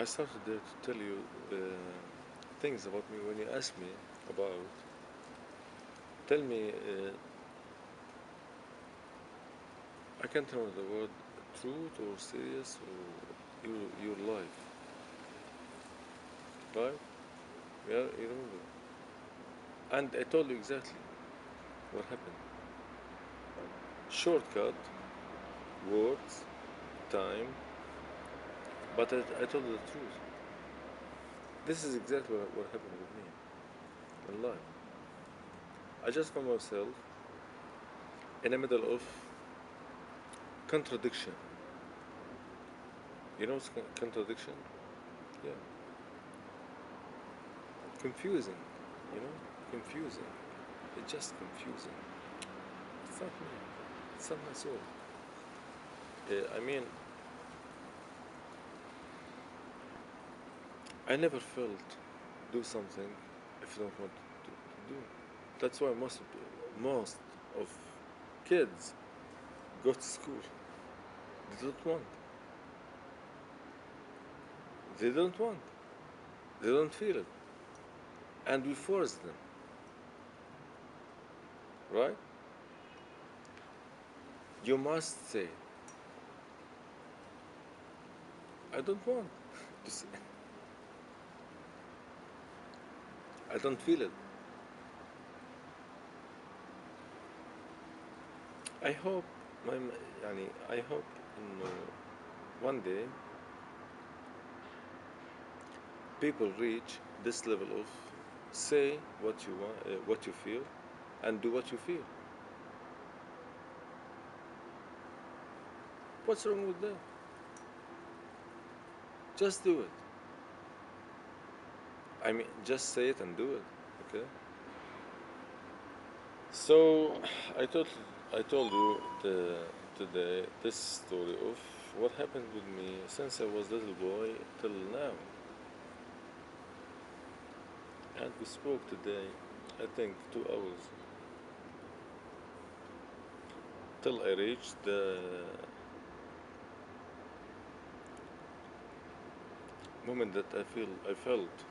I started there to tell you things about me when you asked me about. Tell me, I can't remember the word, truth or serious or your life, right? Yeah, you remember. And I told you exactly what happened. Shortcut, words, time, but I told you the truth. This is exactly what happened with me in life. I just found myself in the middle of contradiction. You know what's contradiction? Yeah, confusing. You know, confusing. It's just confusing. It's not me. It's not my soul. I mean, I never felt do something if you don't want to do. That's why most of kids go to school. They don't want. They don't want. They don't feel it, and we force them. Right? You must say, I don't want to say. I don't feel it. I hope I hope in one day people reach this level of say what you want, what you feel, and do what you feel. What's wrong with that? Just do it. I mean, just say it and do it. Okay. So I told you today this story of what happened with me since I was little boy till now, and we spoke today, I think 2 hours till I reached the moment that I felt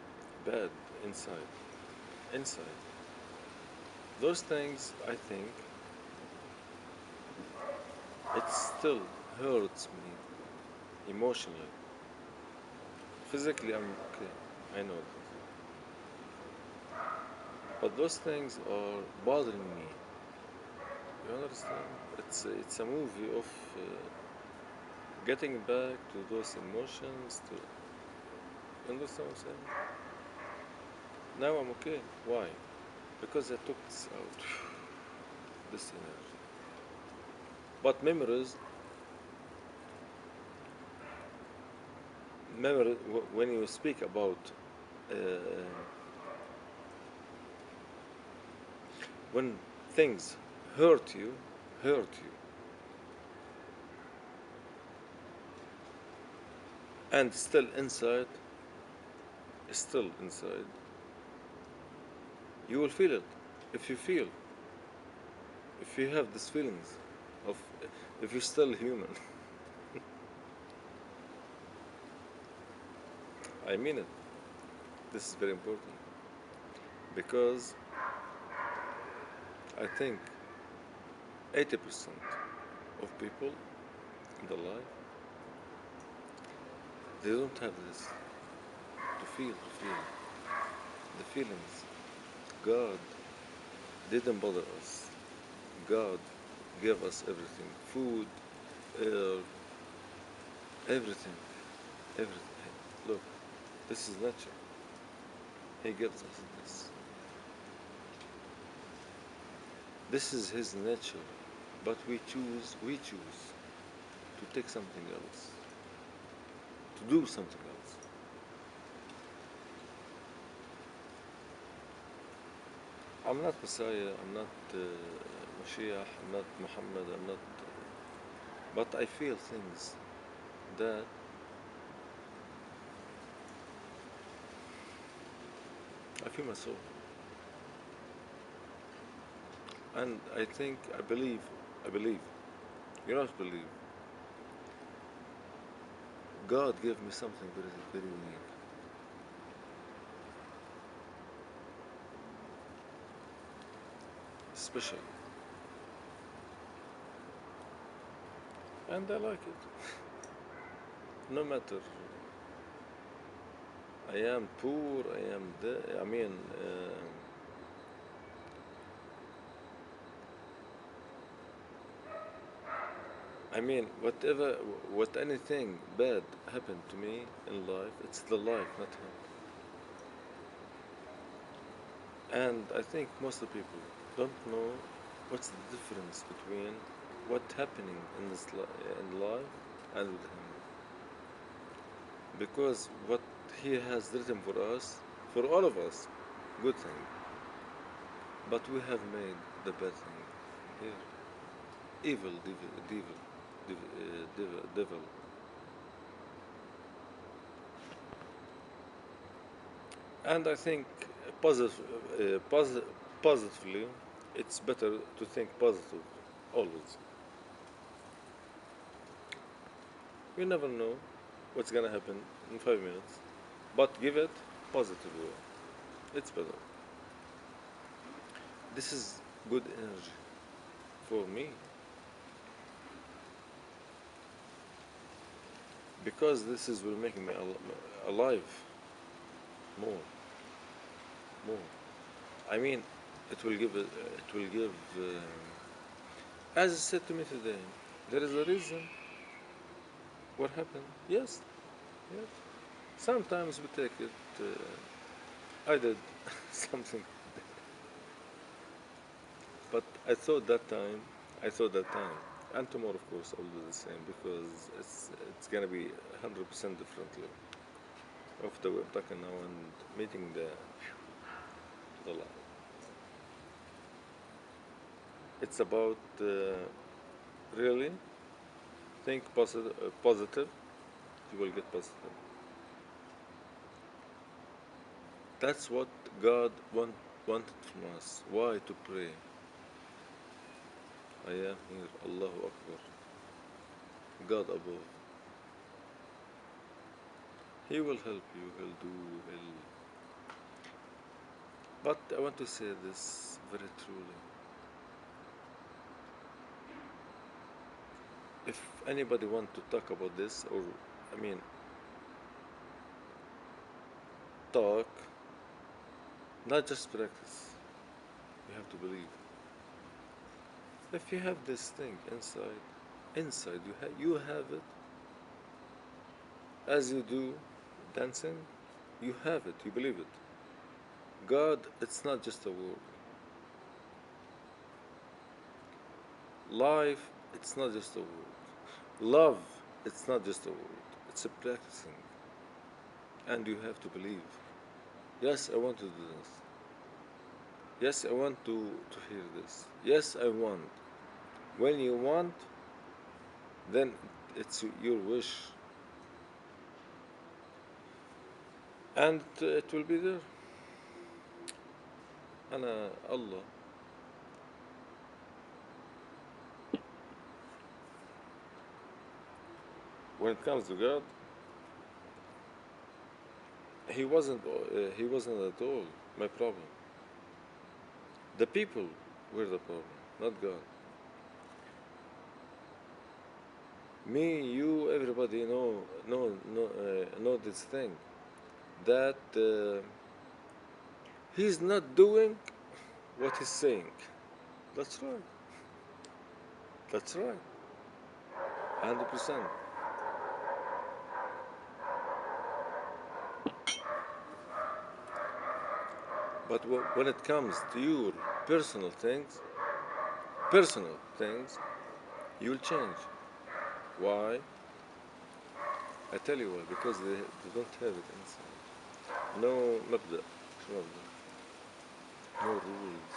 bad inside. Inside. Those things I think it still hurts me emotionally. Physically I'm okay. I know this. But those things are bothering me. You understand? It's a movie of getting back to those emotions. To you understand what I'm saying? Now I'm okay. Why? Because I took this out, this energy. But when you speak about uh, when things hurt you, hurt you, and still inside, you will feel it. If you feel, if you have these feelings of, if you're still human, I mean it. This is very important because I think 80% of people in the life they don't have this to feel the feelings. God didn't bother us. God gave us everything: food, air, everything, everything. Look, this is nature. He gives us this. This is His nature, but we choose to take something else, to do something else. I'm not Messiah. I'm not Mashiach. I'm not Muhammad. I'm not. But I feel things that I feel my soul, and I think I believe. I believe. You not believe God gave me something very, very unique. Special. And I like it. No matter I am poor, I am I mean, whatever, what anything bad happened to me in life, it's the life, not him. And I think most of the people don't know what's the difference between what's happening in in life and with him. Because what he has written for us, for all of us, good thing. But we have made the bad thing here. Evil, devil. And I think positive, positively, it's better to think positive always. You never know what's gonna happen in 5 minutes, but give it positive way. It's better. This is good energy for me because this is will make me alive more, more. I mean, it will give. As it said to me today, there is a reason. What happened? Yes, yes. Sometimes we take it. I did something, but I thought that time, and tomorrow, of course, I'll do the same because it's gonna be 100% differently of the way I'm talking now and meeting the light. It's about really think positive. You will get positive. That's what God wanted from us. Why to pray? I am here. Allahu Akbar. God above. He will help you. He'll do. He'll. But I want to say this very truly. If anybody want to talk about this, or I mean, talk, not just practice. You have to believe. If you have this thing inside you have it. As you do dancing, you have it. You believe it. God, it's not just a word. Life, it's not just a word. Love, it's not just a word. It's a practicing, and you have to believe. Yes, I want to do this. Yes, I want to hear this. Yes, I want. When you want, then it's your wish, and it will be there. أنا Allah. When it comes to God, he wasn't at all my problem. The people were the problem, not God. Me, you, everybody know this thing that he's not doing what he's saying. That's right. That's right. 100%. But when it comes to your personal things, you'll change. Why? I tell you why. Because they don't have it inside. No مبدأ. شو مبدأ? No rules.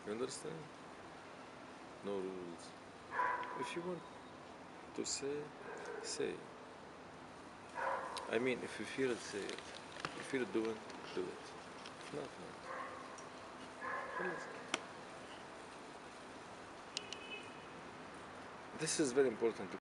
You understand? No rules. If you want to say, say. I mean, if you feel it, say it. If you feel it, do it. If not, not. This is very important.